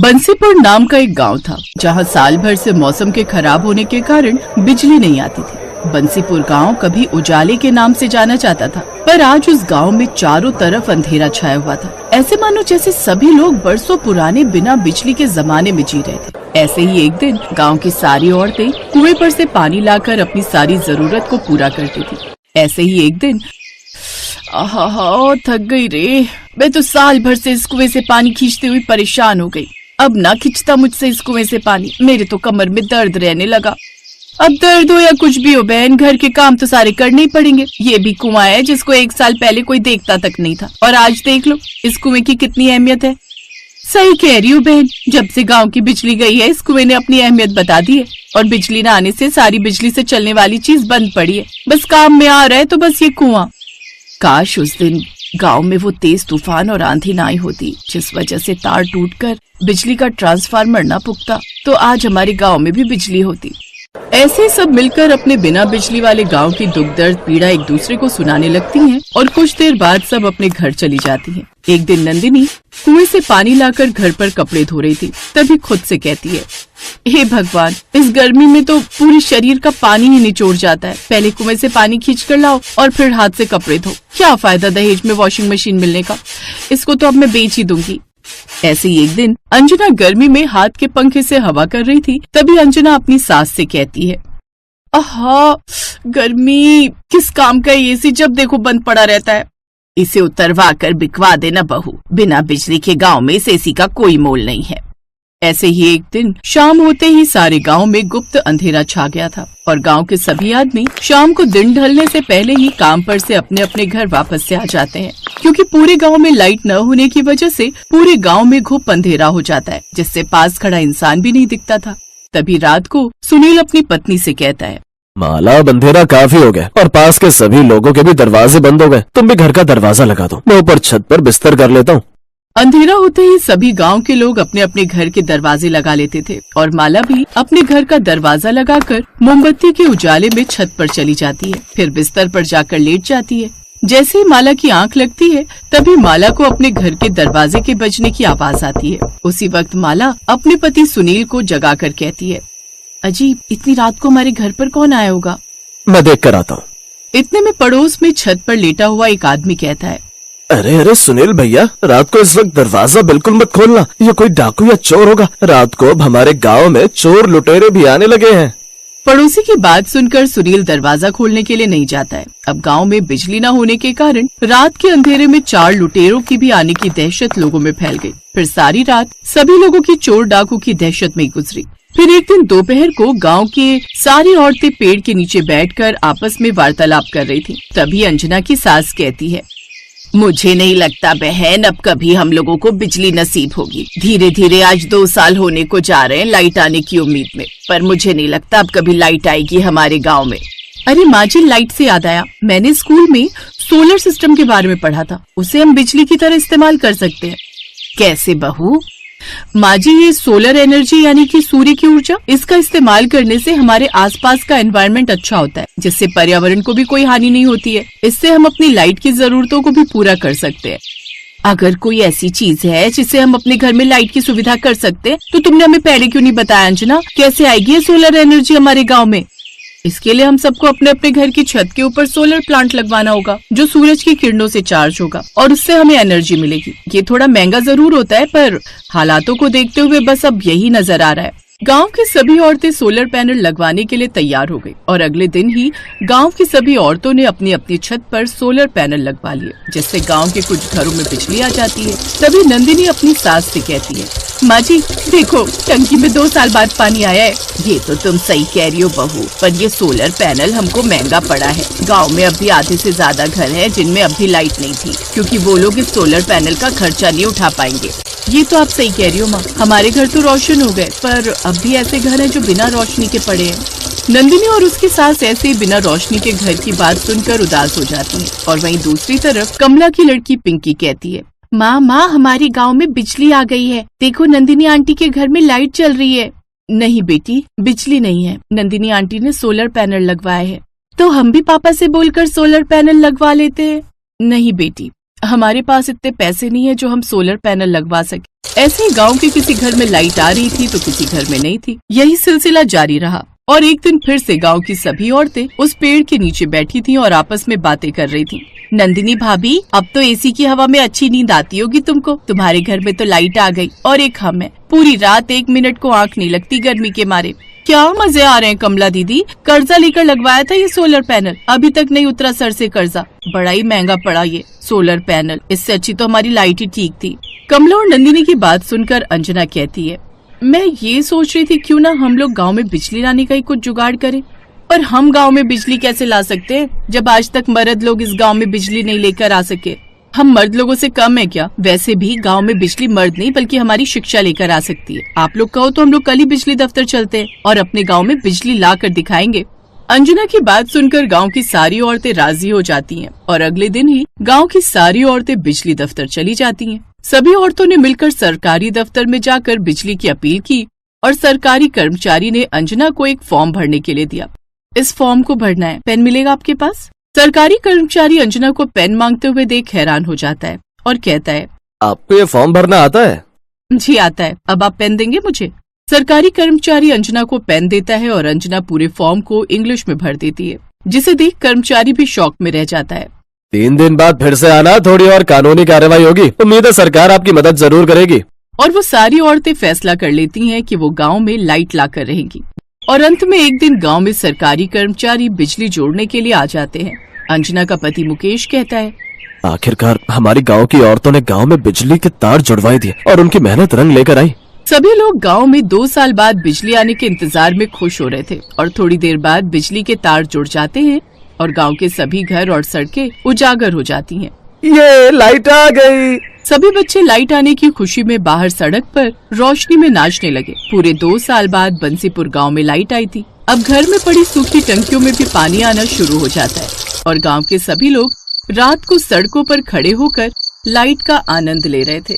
बंसीपुर नाम का एक गांव था जहां साल भर से मौसम के खराब होने के कारण बिजली नहीं आती थी। बंसीपुर गांव कभी उजाले के नाम से जाना जाता था, पर आज उस गांव में चारों तरफ अंधेरा छाया हुआ था। ऐसे मानो जैसे सभी लोग बरसों पुराने बिना बिजली के जमाने में जी रहे थे। ऐसे ही एक दिन गांव की सारी औरतें कुएं पर से पानी लाकर अपनी सारी जरूरत को पूरा करती थी। ऐसे ही एक दिन थक गई रे, मैं तो साल भर से इस कुएं से पानी खींचते हुए परेशान हो गई। अब ना खींचता मुझसे इस कुएं से पानी, मेरे तो कमर में दर्द रहने लगा। अब दर्द हो या कुछ भी हो बहन, घर के काम तो सारे करने ही पड़ेंगे। ये भी कुआं है जिसको 1 साल पहले कोई देखता तक नहीं था, और आज देख लो इस कुएं की कितनी अहमियत है। सही कह रही हूँ बहन, जब से गांव की बिजली गई है इस कुएं ने अपनी अहमियत बता दी है, और बिजली न आने से सारी बिजली से चलने वाली चीज बंद पड़ी है। बस काम में आ रहा है तो बस ये कुआं। काश उस दिन गांव में वो तेज तूफान और आंधी ना आई होती जिस वजह से तार टूटकर बिजली का ट्रांसफार्मर न पुगता, तो आज हमारे गांव में भी बिजली होती। ऐसे सब मिलकर अपने बिना बिजली वाले गांव की दुख दर्द पीड़ा एक दूसरे को सुनाने लगती हैं, और कुछ देर बाद सब अपने घर चली जाती हैं। एक दिन नंदिनी कुएं से पानी लाकर घर पर कपड़े धो रही थी, तभी खुद से कहती है, हे भगवान, इस गर्मी में तो पूरे शरीर का पानी ही निचोड़ जाता है। पहले कुएं से पानी खींच कर लाओ और फिर हाथ से कपड़े धो। क्या फायदा दहेज में वॉशिंग मशीन मिलने का, इसको तो अब मैं बेच ही दूंगी। ऐसे ही एक दिन अंजना गर्मी में हाथ के पंखे से हवा कर रही थी, तभी अंजना अपनी सास से कहती है, आहा गर्मी, किस काम का एसी जब देखो बंद पड़ा रहता है। इसे उतरवा कर बिकवा देना बहू, बिना बिजली के गांव में इस एसी का कोई मोल नहीं है। ऐसे ही एक दिन शाम होते ही सारे गांव में गुप्त अंधेरा छा गया था, और गांव के सभी आदमी शाम को दिन ढलने से पहले ही काम पर से अपने अपने घर वापस से आ जाते हैं, क्योंकि पूरे गांव में लाइट न होने की वजह से पूरे गांव में घुप अंधेरा हो जाता है, जिससे पास खड़ा इंसान भी नहीं दिखता था। तभी रात को सुनील अपनी पत्नी से कहता है, माला अंधेरा काफी हो गया और पास के सभी लोगों के भी दरवाजे बंद हो गए, तुम भी घर का दरवाजा लगा दो, मैं ऊपर छत पर बिस्तर कर लेता हूँ। अंधेरा होते ही सभी गांव के लोग अपने अपने घर के दरवाजे लगा लेते थे, और माला भी अपने घर का दरवाजा लगाकर मोमबत्ती के उजाले में छत पर चली जाती है, फिर बिस्तर पर जाकर लेट जाती है। जैसे ही माला की आंख लगती है तभी माला को अपने घर के दरवाजे के बजने की आवाज आती है। उसी वक्त माला अपने पति सुनील को जगाकर कहती है, अजीब, इतनी रात को हमारे घर पर कौन आया होगा? मैं देख कर आता हूँ। इतने में पड़ोस में छत पर लेटा हुआ एक आदमी कहता है, अरे अरे सुनील भैया, रात को इस वक्त दरवाजा बिल्कुल मत खोलना, ये कोई डाकू या चोर होगा। रात को अब हमारे गांव में चोर लुटेरे भी आने लगे हैं। पड़ोसी की बात सुनकर सुनील दरवाजा खोलने के लिए नहीं जाता है। अब गांव में बिजली न होने के कारण रात के अंधेरे में 4 लुटेरों की भी आने की दहशत लोगों में फैल गई। फिर सारी रात सभी लोगों की चोर डाकू की दहशत में गुजरी। फिर एक दिन दोपहर को गांव के सारी औरतें पेड़ के नीचे बैठकर आपस में वार्तालाप कर रही थी। तभी अंजना की सास कहती है, मुझे नहीं लगता बहन अब कभी हम लोगों को बिजली नसीब होगी। धीरे धीरे आज 2 साल होने को जा रहे हैं लाइट आने की उम्मीद में, पर मुझे नहीं लगता अब कभी लाइट आएगी हमारे गांव में। अरे माँ जी, लाइट से याद आया, मैंने स्कूल में सोलर सिस्टम के बारे में पढ़ा था, उसे हम बिजली की तरह इस्तेमाल कर सकते हैं। कैसे बहू? माँ जी, ये सोलर एनर्जी यानी कि सूर्य की ऊर्जा, इसका इस्तेमाल करने से हमारे आसपास का एनवायरनमेंट अच्छा होता है, जिससे पर्यावरण को भी कोई हानि नहीं होती है। इससे हम अपनी लाइट की जरूरतों को भी पूरा कर सकते हैं। अगर कोई ऐसी चीज है जिससे हम अपने घर में लाइट की सुविधा कर सकते हैं, तो तुमने हमें पहले क्यों नहीं बताया अंजना? कैसे आएगी ये सोलर एनर्जी हमारे गाँव में? इसके लिए हम सबको अपने अपने घर की छत के ऊपर सोलर प्लांट लगवाना होगा, जो सूरज की किरणों से चार्ज होगा, और उससे हमें एनर्जी मिलेगी। ये थोड़ा महंगा जरूर होता है, पर हालातों को देखते हुए बस अब यही नजर आ रहा है। गांव की सभी औरतें सोलर पैनल लगवाने के लिए तैयार हो गई, और अगले दिन ही गांव की सभी औरतों ने अपनी अपनी छत पर सोलर पैनल लगवा लिए, जिससे गांव के कुछ घरों में बिजली आ जाती है। तभी नंदिनी अपनी सास से कहती है, माँ जी देखो, टंकी में 2 साल बाद पानी आया है। ये तो तुम सही कह रही हो बहू, पर ये सोलर पैनल हमको महंगा पड़ा है। गांव में अभी आधे से ज्यादा घर हैं जिनमें अभी लाइट नहीं थी, क्योंकि वो लोग इस सोलर पैनल का खर्चा नहीं उठा पाएंगे। ये तो आप सही कह रही हो माँ, हमारे घर तो रोशन हो गए, पर अब भी ऐसे घर हैं जो बिना रोशनी के पड़े हैं। नंदिनी और उसकी सास ऐसे बिना रोशनी के घर की बात सुनकर उदास हो जाती है, और वहीं दूसरी तरफ कमला की लड़की पिंकी कहती है, माँ हमारे गांव में बिजली आ गई है, देखो नंदिनी आंटी के घर में लाइट चल रही है। नहीं बेटी, बिजली नहीं है, नंदिनी आंटी ने सोलर पैनल लगवाए हैं। तो हम भी पापा से बोलकर सोलर पैनल लगवा लेते हैं। नहीं बेटी, हमारे पास इतने पैसे नहीं है जो हम सोलर पैनल लगवा सके। ऐसे ही गांव के किसी घर में लाइट आ रही थी तो किसी घर में नहीं थी। यही सिलसिला जारी रहा और एक दिन फिर से गांव की सभी औरतें उस पेड़ के नीचे बैठी थीं और आपस में बातें कर रही थीं। नंदिनी भाभी, अब तो एसी की हवा में अच्छी नींद आती होगी तुमको। तुम्हारे घर में तो लाइट आ गई और एक हम है, पूरी रात 1 मिनट को आंख नहीं लगती गर्मी के मारे। क्या मजे आ रहे हैं कमला दीदी, कर्जा लेकर लगवाया था ये सोलर पैनल, अभी तक नहीं उतरा सर से कर्जा। बड़ा ही महंगा पड़ा ये सोलर पैनल, इससे अच्छी तो हमारी लाइट ही ठीक थी। कमला और नंदिनी की बात सुनकर अंजना कहती है, मैं ये सोच रही थी क्यों ना हम लोग गांव में बिजली लाने का ही कुछ जुगाड़ करें। पर हम गांव में बिजली कैसे ला सकते हैं जब आज तक मर्द लोग इस गांव में बिजली नहीं लेकर आ सके। हम मर्द लोगों से कम है क्या? वैसे भी गांव में बिजली मर्द नहीं बल्कि हमारी शिक्षा लेकर आ सकती है। आप लोग कहो तो हम लोग कल ही बिजली दफ्तर चलते हैं और अपने गांव में बिजली ला कर दिखाएंगे। अंजना की बात सुनकर गांव की सारी औरतें राजी हो जाती हैं और अगले दिन ही गांव की सारी औरतें बिजली दफ्तर चली जाती हैं। सभी औरतों ने मिलकर सरकारी दफ्तर में जाकर बिजली की अपील की और सरकारी कर्मचारी ने अंजना को एक फॉर्म भरने के लिए दिया। इस फॉर्म को भरना है, पेन मिलेगा आपके पास? सरकारी कर्मचारी अंजना को पेन मांगते हुए देख हैरान हो जाता है और कहता है, आपको ये फॉर्म भरना आता है? जी आता है। अब आप पेन देंगे मुझे? सरकारी कर्मचारी अंजना को पेन देता है और अंजना पूरे फॉर्म को इंग्लिश में भर देती है, जिसे देख कर्मचारी भी शॉक में रह जाता है। 3 दिन बाद फिर से आना, थोड़ी और कानूनी कार्रवाई होगी। उम्मीद है सरकार आपकी मदद जरूर करेगी। और वो सारी औरतें फैसला कर लेती हैं कि वो गांव में लाइट लाकर रहेंगी। और अंत में एक दिन गांव में सरकारी कर्मचारी बिजली जोड़ने के लिए आ जाते हैं। अंजना का पति मुकेश कहता है, आखिरकार हमारी गांव की औरतों ने गांव में बिजली के तार जुड़वाई दिए और उनकी मेहनत रंग लेकर आई। सभी लोग गांव में 2 साल बाद बिजली आने के इंतजार में खुश हो रहे थे और थोड़ी देर बाद बिजली के तार जुड़ जाते हैं और गांव के सभी घर और सड़कें उजागर हो जाती हैं। ये लाइट आ गई। सभी बच्चे लाइट आने की खुशी में बाहर सड़क पर रोशनी में नाचने लगे। पूरे 2 साल बाद बंसीपुर गांव में लाइट आई थी। अब घर में पड़ी सूखी टंकियों में भी पानी आना शुरू हो जाता है और गांव के सभी लोग रात को सड़कों पर खड़े होकर लाइट का आनंद ले रहे थे।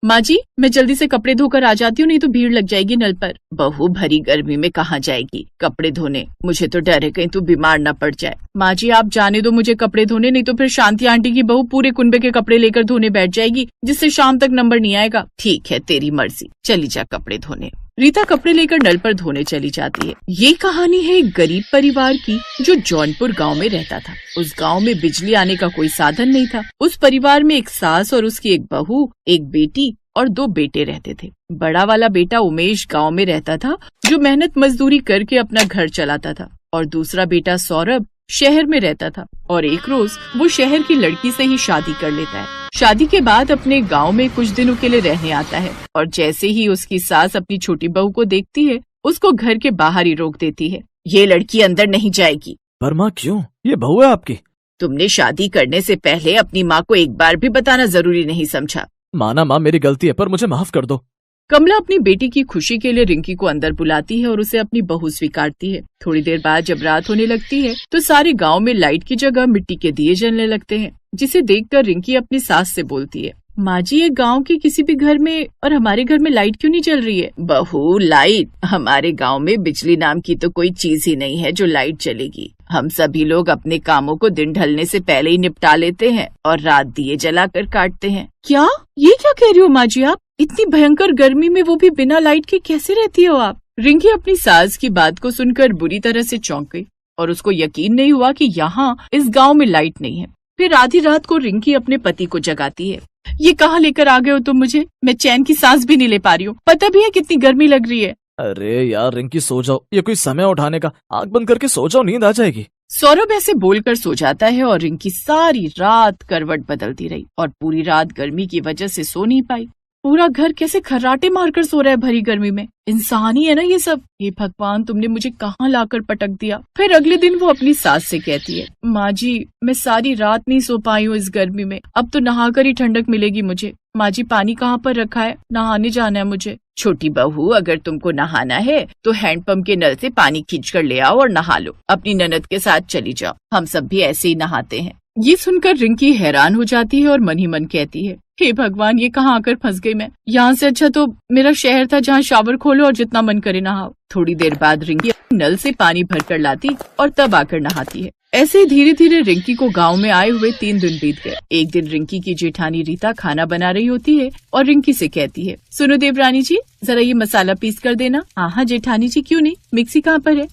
माँ जी, मैं जल्दी से कपड़े धोकर आ जाती हूँ, नहीं तो भीड़ लग जाएगी नल पर। बहू भरी गर्मी में कहाँ जाएगी कपड़े धोने? मुझे तो डर है कहीं तू बीमार न पड़ जाए। माँ जी आप जाने दो मुझे कपड़े धोने, नहीं तो फिर शांति आंटी की बहू पूरे कुनबे के कपड़े लेकर धोने बैठ जाएगी, जिससे शाम तक नंबर नहीं आएगा। ठीक है तेरी मर्जी, चली जा कपड़े धोने। रीता कपड़े लेकर नल पर धोने चली जाती है। ये कहानी है एक गरीब परिवार की जो जौनपुर गांव में रहता था। उस गांव में बिजली आने का कोई साधन नहीं था। उस परिवार में एक सास और उसकी एक बहू, एक बेटी और 2 बेटे रहते थे। बड़ा वाला बेटा उमेश गांव में रहता था, जो मेहनत मजदूरी करके अपना घर चलाता था, और दूसरा बेटा सौरभ शहर में रहता था और एक रोज वो शहर की लड़की से ही शादी कर लेता है। शादी के बाद अपने गांव में कुछ दिनों के लिए रहने आता है और जैसे ही उसकी सास अपनी छोटी बहू को देखती है, उसको घर के बाहर ही रोक देती है। ये लड़की अंदर नहीं जाएगी। पर माँ क्यों? ये बहू है आपकी। तुमने शादी करने से पहले अपनी माँ को एक बार भी बताना जरूरी नहीं समझा। माना माँ मेरी गलती है, पर मुझे माफ कर दो। कमला अपनी बेटी की खुशी के लिए रिंकी को अंदर बुलाती है और उसे अपनी बहू स्वीकारती है। थोड़ी देर बाद जब रात होने लगती है तो सारे गांव में लाइट की जगह मिट्टी के दिए जलने लगते हैं, जिसे देखकर रिंकी अपनी सास से बोलती है, माँ जी ये गांव के किसी भी घर में और हमारे घर में लाइट क्यों नहीं जल रही है? बहू लाइट? हमारे गांव में बिजली नाम की तो कोई चीज ही नहीं है जो लाइट जलेगी। हम सभी लोग अपने कामों को दिन ढलने से पहले ही निपटा लेते हैं और रात दिए जलाकर काटते हैं। क्या? ये क्या कह रही हो माँ जी आप? इतनी भयंकर गर्मी में वो भी बिना लाइट के कैसे रहती हो आप? रिंकी अपनी सास की बात को सुनकर बुरी तरह से चौंक गई और उसको यकीन नहीं हुआ कि यहाँ इस गांव में लाइट नहीं है। फिर आधी रात को रिंकी अपने पति को जगाती है। ये कहाँ लेकर आ गए हो तुम मुझे? मैं चैन की सांस भी नहीं ले पा रही हूँ। पता भी है कितनी गर्मी लग रही है। अरे यार रिंकी सो जाओ, ये कोई समय उठाने का? आंख बंद करके सो जाओ, नींद आ जाएगी। सौरभ ऐसे बोलकर सो जाता है और रिंकी सारी रात करवट बदलती रही और पूरी रात गर्मी की वजह से सो नहीं पाई। पूरा घर कैसे खर्राटे मारकर सो रहा है भरी गर्मी में। इंसान ही है ना ये सब। हे भगवान तुमने मुझे कहाँ लाकर पटक दिया। फिर अगले दिन वो अपनी सास से कहती है, माँ जी मैं सारी रात नहीं सो पाई हूँ इस गर्मी में, अब तो नहाकर ही ठंडक मिलेगी मुझे। माँ जी पानी कहाँ पर रखा है? नहाने जाना है मुझे। छोटी बहू अगर तुमको नहाना है तो हैंडपंप के नल से पानी खींच कर ले आओ और नहा लो। अपनी ननद के साथ चली जाओ, हम सब भी ऐसे ही नहाते हैं। ये सुनकर रिंकी हैरान हो जाती है और मन ही मन कहती है, हे भगवान ये कहाँ आकर फंस गई मैं। यहाँ से अच्छा तो मेरा शहर था जहाँ शावर खोलो और जितना मन करे नहाओ। थोड़ी देर बाद रिंकी नल से पानी भरकर लाती और तब आकर नहाती है। ऐसे ही धीरे धीरे रिंकी को गांव में आए हुए 3 दिन बीत गए। एक दिन रिंकी की जेठानी रीता खाना बना रही होती है और रिंकी से कहती है, सुनो देवरानी जी, जरा ये मसाला पीस कर देना। हाँ जेठानी जी, क्यों नहीं, मिक्सी कहाँ पर है?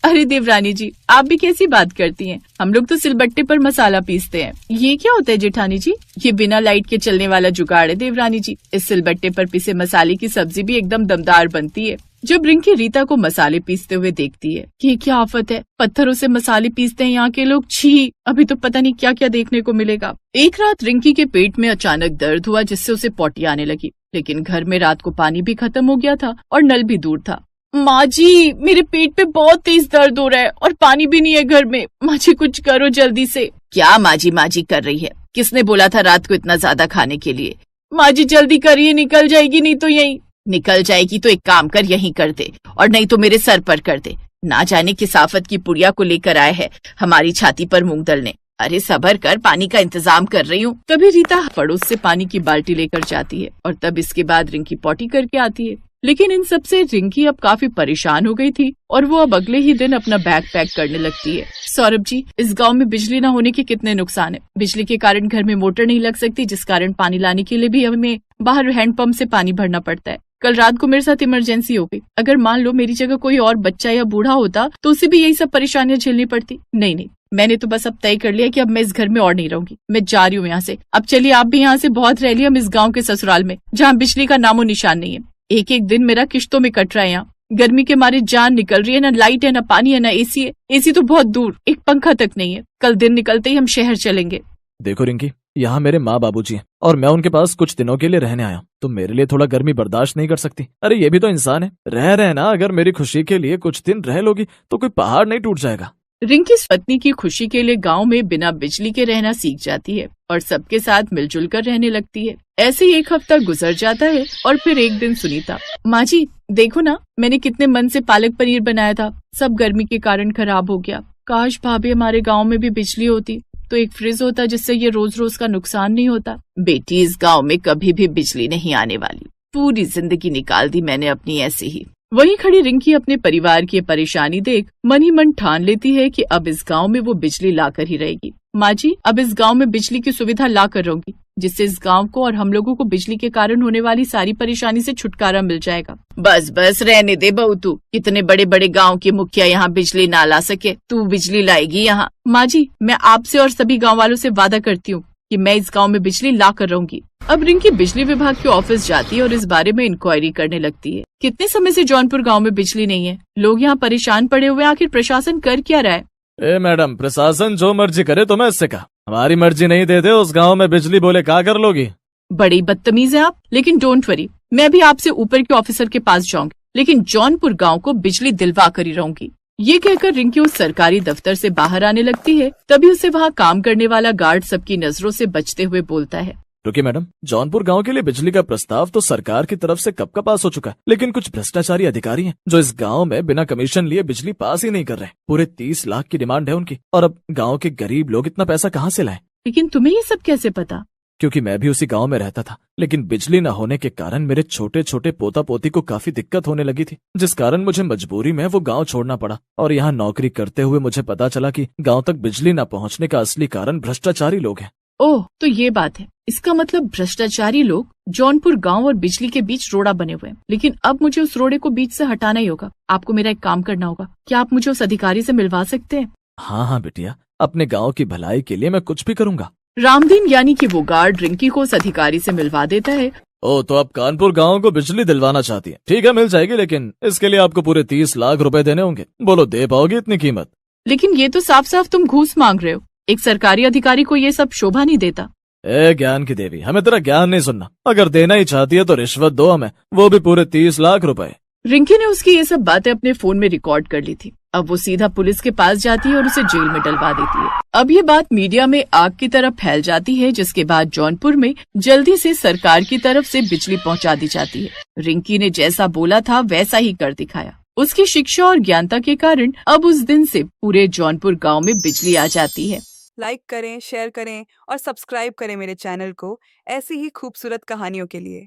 अरे देवरानी जी, आप भी कैसी बात करती हैं? हम लोग तो सिलबट्टे पर मसाला पीसते हैं। ये क्या होता है जेठानी जी? ये बिना लाइट के चलने वाला जुगाड़ है देवरानी जी। इस सिलबट्टे पर पिसे मसाले की सब्जी भी एकदम दमदार बनती है। जब रिंकी रीता को मसाले पीसते हुए देखती है कि ये क्या आफत है, पत्थरों से मसाले पीसते हैं यहाँ के लोग, छी, अभी तो पता नहीं क्या क्या देखने को मिलेगा। एक रात रिंकी के पेट में अचानक दर्द हुआ जिससे उसे पोटी आने लगी, लेकिन घर में रात को पानी भी खत्म हो गया था और नल भी दूर था। माँ जी, मेरे पेट पे बहुत तेज दर्द हो रहा है और पानी भी नहीं है घर में। माँ जी कुछ करो जल्दी से। क्या माँ जी कर रही है? किसने बोला था रात को इतना ज्यादा खाने के लिए? माँ जी जल्दी करिए, निकल जाएगी नहीं तो यहीं। निकल जाएगी तो एक काम कर, यहीं कर दे, और नहीं तो मेरे सर पर कर दे। ना जाने किस आफत की पुड़िया को लेकर आए है हमारी छाती पर मूंग दलने। अरे सबर कर, पानी का इंतजाम कर रही हूँ। तभी रीता पड़ोस से पानी की बाल्टी लेकर जाती है और तब इसके बाद रिंकी पॉटी करके आती है। लेकिन इन सब से रिंकी अब काफी परेशान हो गई थी और वो अब अगले ही दिन अपना बैग पैक करने लगती है। सौरभ जी, इस गांव में बिजली न होने के कितने नुकसान है। बिजली के कारण घर में मोटर नहीं लग सकती, जिस कारण पानी लाने के लिए भी हमें बाहर हैंडपंप से पानी भरना पड़ता है। कल रात को मेरे साथ इमरजेंसी हो गई। अगर मान लो मेरी जगह कोई और बच्चा या बूढ़ा होता तो उसे भी यही सब परेशानियां झेलनी पड़ती। नहीं, मैंने तो बस अब तय कर लिया कि अब मैं इस घर में और नहीं रहूंगी। मैं जा रही हूँ यहाँ से। अब चलिए आप भी यहाँ से बहुत रह लिया, हम इस गाँव के ससुराल में जहाँ बिजली का नामो निशान नहीं है। एक एक दिन मेरा किश्तों में कट रहा है। यहाँ गर्मी के मारे जान निकल रही है, ना लाइट है, ना पानी है, ना एसी है। एसी तो बहुत दूर, एक पंखा तक नहीं है। कल दिन निकलते ही हम शहर चलेंगे। देखो रिंकी, यहाँ मेरे माँ बाबूजी हैं और मैं उनके पास कुछ दिनों के लिए रहने आया हूँ। तो मेरे लिए थोड़ा गर्मी बर्दाश्त नहीं कर सकती? अरे ये भी तो इंसान है। रह रहना, अगर मेरी खुशी के लिए कुछ दिन रह लोगी तो कोई पहाड़ नहीं टूट जाएगा। रिंकी पत्नी की खुशी के लिए गांव में बिना बिजली के रहना सीख जाती है और सबके साथ मिलजुल कर रहने लगती है। ऐसे ही एक हफ्ता गुजर जाता है और फिर एक दिन सुनीता, माँ जी देखो ना, मैंने कितने मन से पालक पनीर बनाया था, सब गर्मी के कारण खराब हो गया। काश भाभी हमारे गांव में भी बिजली होती तो एक फ्रिज होता जिससे ये रोज रोज का नुकसान नहीं होता। बेटी, इस गांव में कभी भी बिजली नहीं आने वाली। पूरी जिंदगी निकाल दी मैंने अपनी ऐसे ही। वहीं खड़ी रिंकी अपने परिवार की परेशानी देख मन ही मन ठान लेती है कि अब इस गांव में वो बिजली लाकर ही रहेगी। माँ जी, अब इस गांव में बिजली की सुविधा ला कर रहूंगी, जिससे इस गांव को और हम लोगों को बिजली के कारण होने वाली सारी परेशानी से छुटकारा मिल जाएगा। बस बस रहने दे बहू, तू इतने बड़े बड़े गांव के मुखिया यहाँ बिजली ना ला सके, तू बिजली लाएगी यहाँ। माँ जी, मैं आपसे और सभी गाँव वालों से वादा करती हूँ कि मैं इस गांव में बिजली ला कर रहूंगी। अब रिंकी बिजली विभाग के ऑफिस जाती है और इस बारे में इंक्वायरी करने लगती है। कितने समय से जौनपुर गांव में बिजली नहीं है, लोग यहाँ परेशान पड़े हुए, आखिर प्रशासन कर क्या रहा है? ए मैडम, प्रशासन जो मर्जी करे तो मैं इससे कहा, हमारी मर्जी नहीं देते उस गांव में बिजली, बोले क्या कर लोगी? बड़ी बदतमीज है आप। लेकिन डोंट वरी, मैं भी आपसे ऊपर के ऑफिसर के पास जाऊंगी, लेकिन जौनपुर गांव को बिजली दिलवा कर ही रहूंगी। ये कहकर रिंकी उस सरकारी दफ्तर से बाहर आने लगती है। तभी उसे वहाँ काम करने वाला गार्ड सबकी नजरों से बचते हुए बोलता है, रुकिए मैडम, जौनपुर गांव के लिए बिजली का प्रस्ताव तो सरकार की तरफ से कब का पास हो चुका है, लेकिन कुछ भ्रष्टाचारी अधिकारी हैं जो इस गांव में बिना कमीशन लिए बिजली पास ही नहीं कर रहे। पूरे 30 लाख की डिमांड है उनकी, और अब गांव के गरीब लोग इतना पैसा कहाँ से लाएं? लेकिन तुम्हें ये सब कैसे पता? क्योंकि मैं भी उसी गांव में रहता था, लेकिन बिजली न होने के कारण मेरे छोटे छोटे पोता पोती को काफी दिक्कत होने लगी थी, जिस कारण मुझे मजबूरी में वो गांव छोड़ना पड़ा। और यहाँ नौकरी करते हुए मुझे पता चला कि गांव तक बिजली न पहुंचने का असली कारण भ्रष्टाचारी लोग हैं। ओह, तो ये बात है। इसका मतलब भ्रष्टाचारी लोग जौनपुर गांव और बिजली के बीच रोड़ा बने हुए हैं। लेकिन अब मुझे उस रोड़े को बीच से हटाना ही होगा। आपको मेरा एक काम करना होगा। क्या आप मुझे उस अधिकारी से मिलवा सकते हैं? हाँ बिटिया, अपने गाँव की भलाई के लिए मैं कुछ भी करूँगा। रामदीन यानी कि वो गार्ड रिंकी को उस अधिकारी से मिलवा देता है। ओ, तो आप कानपुर गांव को बिजली दिलवाना चाहती हैं? ठीक है, मिल जाएगी, लेकिन इसके लिए आपको पूरे 30 लाख रुपए देने होंगे। बोलो, दे पाओगी इतनी कीमत? लेकिन ये तो साफ साफ तुम घूस मांग रहे हो। एक सरकारी अधिकारी को ये सब शोभा नहीं देता। ए ज्ञान की देवी, हमें तेरा ज्ञान नहीं सुनना। अगर देना ही चाहती है तो रिश्वत दो हमें, वो भी पूरे 30 लाख रुपए। रिंकी ने उसकी ये सब बातें अपने फोन में रिकॉर्ड कर ली थी। अब वो सीधा पुलिस के पास जाती है और उसे जेल में डलवा देती है। अब ये बात मीडिया में आग की तरह फैल जाती है, जिसके बाद जौनपुर में जल्दी से सरकार की तरफ से बिजली पहुंचा दी जाती है। रिंकी ने जैसा बोला था वैसा ही कर दिखाया। उसकी शिक्षा और ज्ञानता के कारण अब उस दिन से पूरे जौनपुर गाँव में बिजली आ जाती है। लाइक करें, शेयर करें और सब्सक्राइब करें मेरे चैनल को ऐसी ही खूबसूरत कहानियों के लिए।